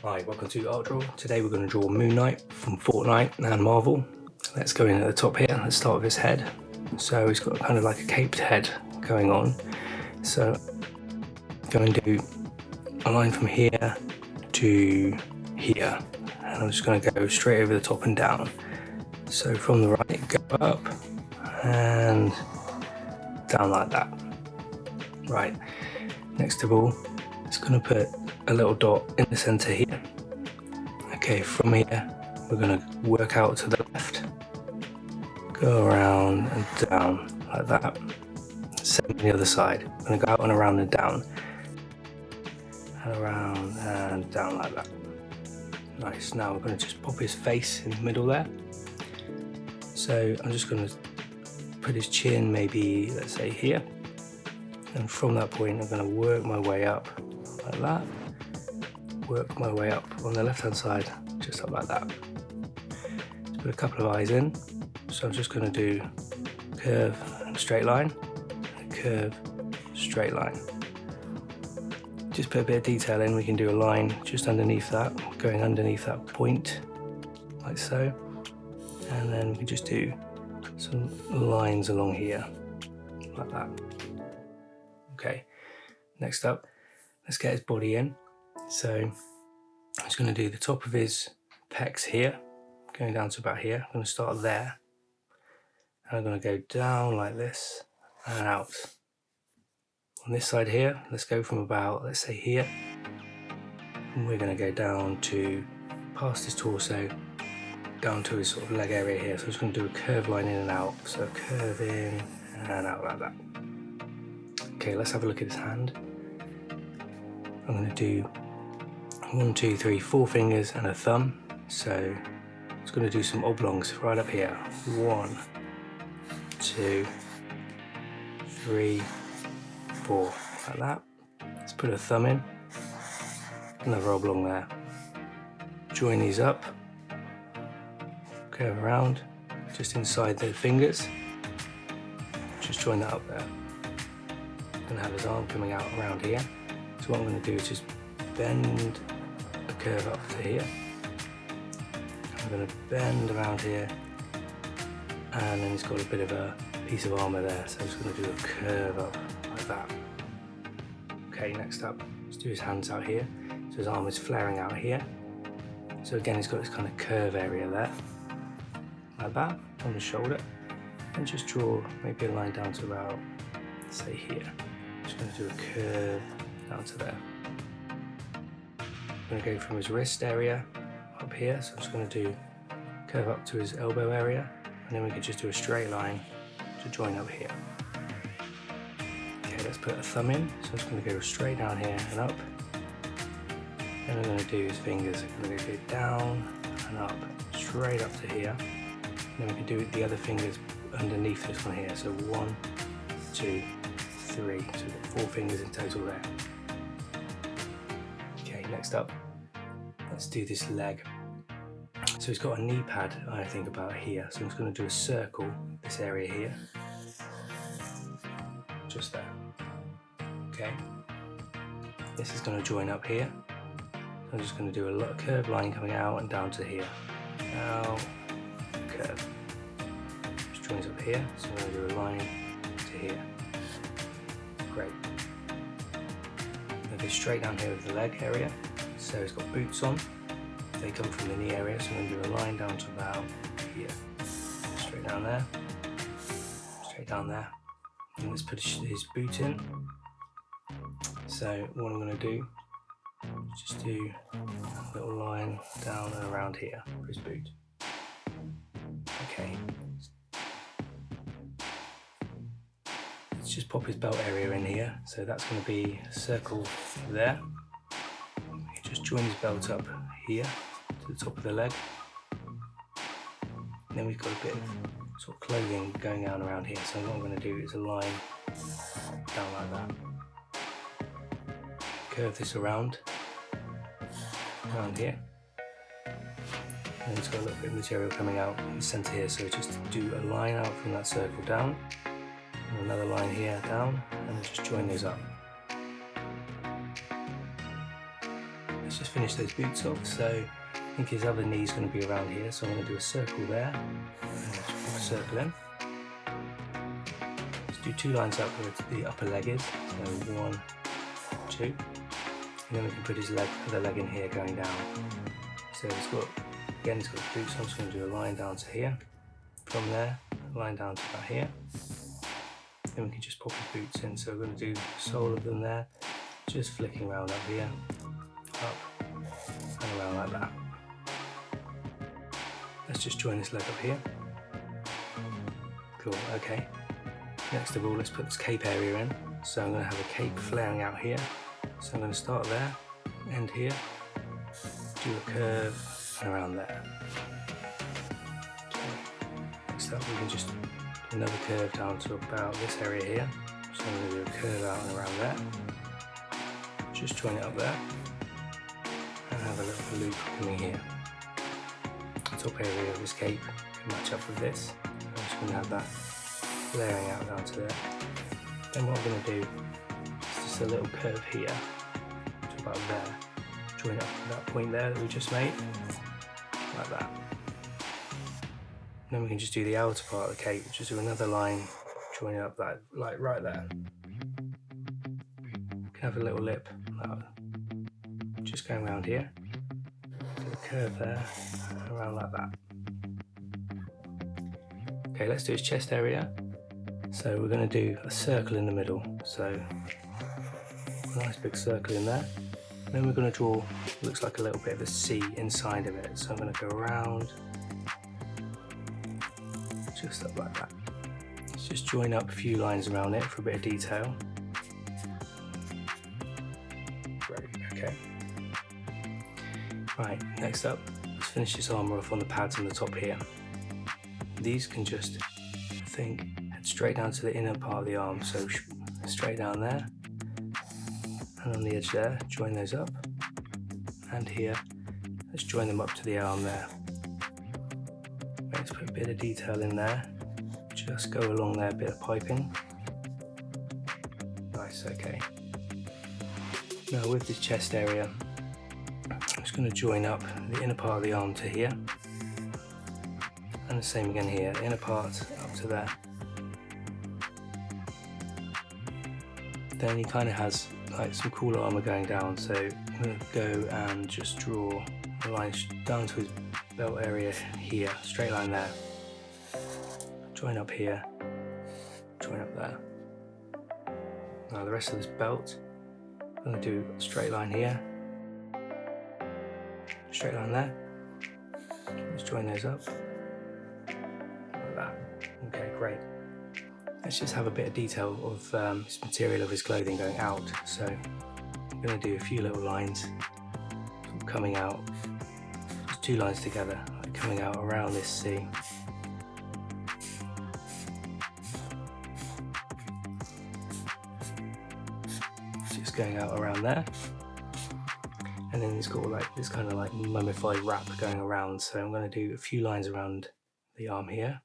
Hi, welcome to Art Draw. Today we're going to draw Moon Knight from Fortnite and Marvel. Let's go in at the top here. Let's start with his head. So he's got kind of like a caped head going on. So I'm going to do a line from here to here. And I'm just going to go straight over the top and down. So from the right, go up and down like that. Right, next of all, it's going to put a little dot in the center here. Okay, from here we're going to work out to the left, go around and down like that. Same on the other side. I'm going to go out and around and down, and around and down like that. Nice. Now we're going to just pop his face in the middle there. So I'm just going to put his chin maybe, let's say here, and from that point I'm going to work my way up like that. Work my way up on the left hand side, just up like that. Let's put a couple of eyes in. So I'm just going to do curve and straight line, and curve, straight line. Just put a bit of detail in. We can do a line just underneath that, going underneath that point, like so. And then we can just do some lines along here, like that. Okay, next up, let's get his body in. So I'm just going to do the top of his pecs here, going down to about here. I'm going to start there, and I'm going to go down like this and out. On this side here, let's go from about, let's say here, and we're going to go down to past his torso, down to his sort of leg area here. So I'm just going to do a curve line in and out. So curve in and out like that. Okay, let's have a look at his hand. I'm going to do 1, 2, 3, 4 fingers and a thumb. So I'm just going to do some oblongs right up here. 1, 2, 3, 4, like that. Let's put a thumb in, another oblong there. Join these up, curve around, just inside the fingers. Just join that up there. I'm going to have his arm coming out around here. So what I'm going to do is just bend the curve up to here. I'm going to bend around here, and then he's got a bit of a piece of armour there, so I'm just going to do a curve up like that. Okay, next up, let's do his hands out here. So his arm is flaring out here. So again, he's got this kind of curve area there, like that, on the shoulder. And just draw maybe a line down to about, say here. Just going to do a curve down to there. I'm going to go from his wrist area up here, so I'm just going to do curve up to his elbow area, and then we can just do a straight line to join up here. Okay, let's put a thumb in, so I'm just going to go straight down here and up. Then I'm going to do his fingers, I'm going to go down and up, straight up to here. And then we can do the other fingers underneath this one here, so 1, 2, 3, so we've got 4 fingers in total there. Okay, next up, let's do this leg. So he's got a knee pad, I think, about here. So I'm just going to do a circle, this area here. Just there. Okay. This is going to join up here. So I'm just going to do a curved line coming out and down to here. Now, curve. Just joins up here. So I'm going to do a line to here. Great. I'm going to go straight down here with the leg area. So he's got boots on. They come from the knee area, so I'm going to do a line down to about here. Straight down there. Straight down there. And let's put his boot in. So what I'm going to do is just do a little line down and around here for his boot. Okay. Let's just pop his belt area in here. So that's going to be a circle there. Just join his belt up here to the top of the leg. And then we've got a bit of sort of clothing going on around here. So what I'm going to do is a line down like that. Curve this around here. And it's got a little bit of material coming out in the centre here. So just do a line out from that circle down, and another line here down, and just join those up. let's just finish those boots off. So I think his other knee's going to be around here, so I'm going to do a circle there, and let's put a circle in. Let's do 2 lines up where the upper leg is, so 1, 2, and then we can put his other leg in here going down. So he's got the boots, so I'm just going to do a line down to here, from there, a line down to about here. Then we can just pop his boots in, so we're going to do the sole of them there, just flicking around up here, up, and around like that. Let's just join this leg up here. Cool, okay. Next of all, let's put this cape area in. So I'm going to have a cape flaring out here. So I'm going to start there, end here, do a curve, and around there. Okay. Next up, we can just do another curve down to about this area here. So I'm going to do a curve out and around there. Just join it up there, and have a little loop coming here. The top area of this cape can match up with this. I'm just going to have that flaring out down to there. Then what I'm going to do is just a little curve here to about there. Join up to that point there that we just made, like that. Then we can just do the outer part of the cape, just do another line, join it up that, like right there. We can have a little lip, just going around here. Do a curve there, around like that. Okay, let's do his chest area. So we're going to do a circle in the middle. So a nice big circle in there. Then we're going to draw, looks like a little bit of a C inside of it. So I'm going to go around, just up like that. Let's just join up a few lines around it for a bit of detail. Great, okay. Right, next up, let's finish this armour off on the pads on the top here. These can just, head straight down to the inner part of the arm, so straight down there, and on the edge there, join those up, and here, let's join them up to the arm there. Let's put a bit of detail in there, just go along there, a bit of piping. Nice, okay. Now with this chest area, I'm just going to join up the inner part of the arm to here, and the same again here, the inner part up to there. Then he kind of has like some cool armour going down, so I'm going to go and just draw a line down to his belt area here, straight line there, join up here, join up there. Now the rest of this belt, I'm going to do a straight line here, straight line there, let's join those up, like that. Okay, great. Let's just have a bit of detail of this material of his clothing going out. So I'm going to do a few little lines coming out, just 2 lines together, like coming out around this C. Just going out around there. And then it's got like this kind of like mummified wrap going around. So I'm going to do a few lines around the arm here.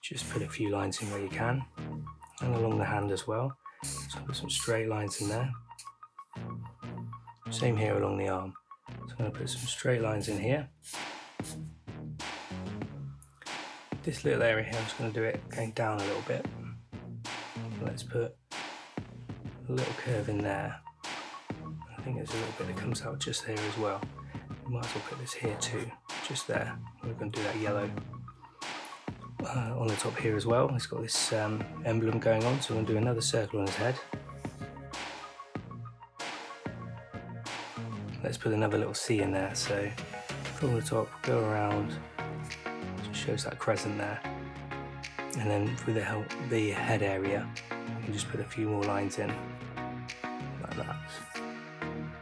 Just put a few lines in where you can, and along the hand as well. So put some straight lines in there. Same here along the arm. So I'm going to put some straight lines in here. This little area here, I'm just going to do it going down a little bit. Let's put a little curve in there. I think there's a little bit that comes out just there as well. We might as well put this here too, just there. We're going to do that yellow. On the top here as well, it's got this emblem going on, so I'm going to do another circle on his head. Let's put another little C in there, so from the top, go around, just shows that crescent there. And then for the head area, you can just put a few more lines in, like that.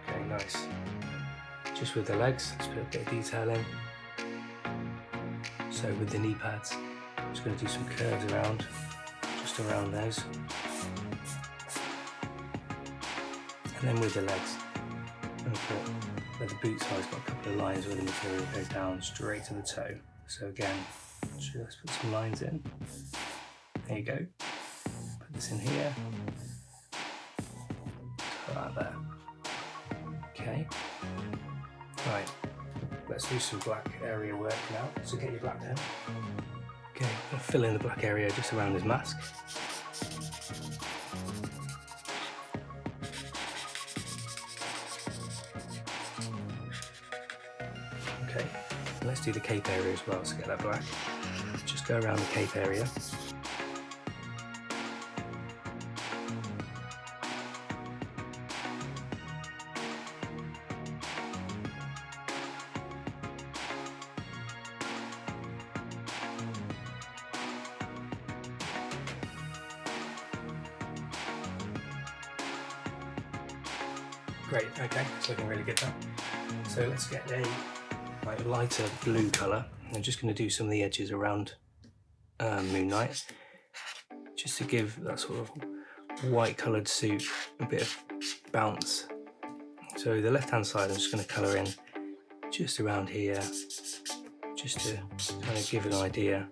Okay, nice. Just with the legs, let's put a bit of detail in. So with the knee pads, I'm just going to do some curves around, just around those. And then with the legs, I'm going to put where the boot side's got a couple of lines where the material goes down straight to the toe. So again, just put some lines in. There you go. Put this in here. Put that there. let's do some black area work now. So get your black pen. Okay, I'll fill in the black area just around his mask. Okay, let's do the cape area as well, so get that black. Just go around the cape area. Great, okay, it's looking really good now. So let's get a lighter blue colour. I'm just going to do some of the edges around Moon Knight, just to give that sort of white coloured suit a bit of bounce. So the left hand side I'm just going to colour in just around here, just to kind of give an idea.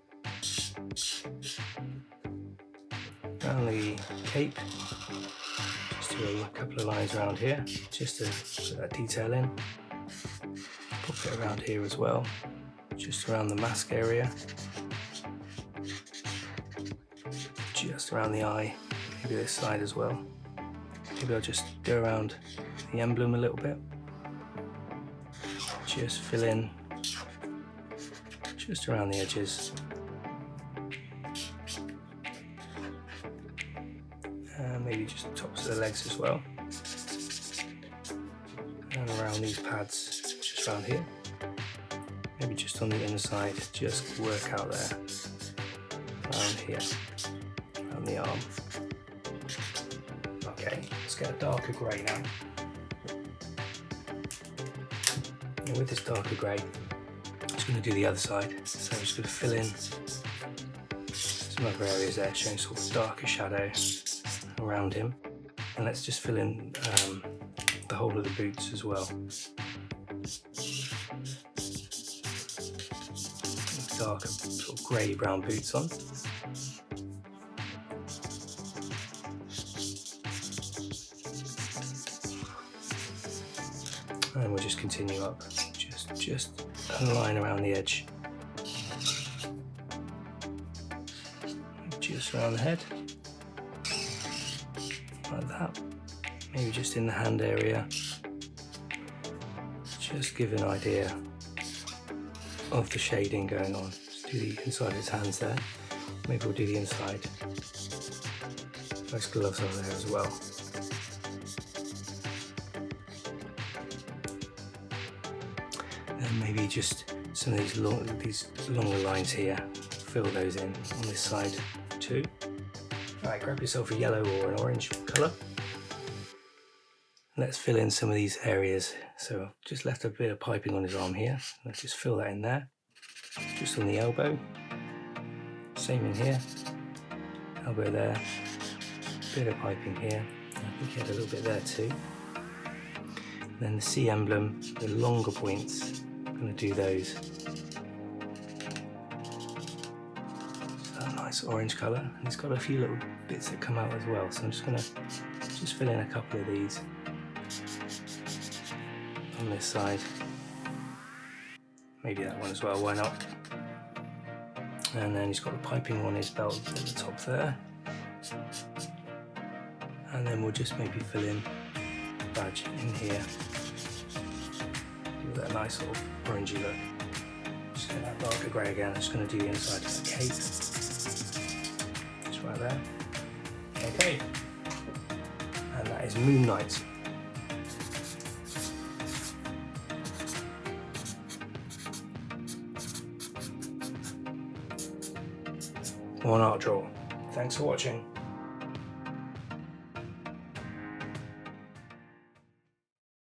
Around the cape, just do a couple of lines around here, just to put that detail in. Pop it around here as well, just around the mask area, just around the eye, maybe this side as well. Maybe I'll just go around the emblem a little bit, just fill in just around the edges, and maybe just the tops of the legs as well, and around these pads just around here, maybe just on the inside, just work out there, around here, around the arm. Okay, let's get a darker grey now. And with this darker grey, I'm just going to do the other side. So I'm just going to fill in some other areas there, showing sort of darker shadow around him. And let's just fill in the whole of the boots as well. Darker sort of grey brown boots on. And we'll just continue up, just a line around the edge, just around the head, like that. Maybe just in the hand area, just give an idea of the shading going on. Just do the inside of his hands there. Maybe we'll do the inside. Those gloves are there as well. And maybe just some of these longer lines here, fill those in on this side too. Alright, grab yourself a yellow or an orange colour. Let's fill in some of these areas. So I've just left a bit of piping on his arm here. Let's just fill that in there. Just on the elbow. Same in here. Elbow there. Bit of piping here. I think he had a little bit there too. And then the C emblem, the longer points, I'm going to do those. That nice orange colour. And it's got a few little bits that come out as well. So I'm just going to fill in a couple of these on this side. Maybe that one as well, why not? And then he's got the piping on his belt at the top there. And then we'll just maybe fill in the badge in here. Give that nice sort of orangey look. Just get that darker grey again. I'm just going to do the inside of the cape. Just right there. Okay. And that is Moon Knight. One art draw. Thanks for watching.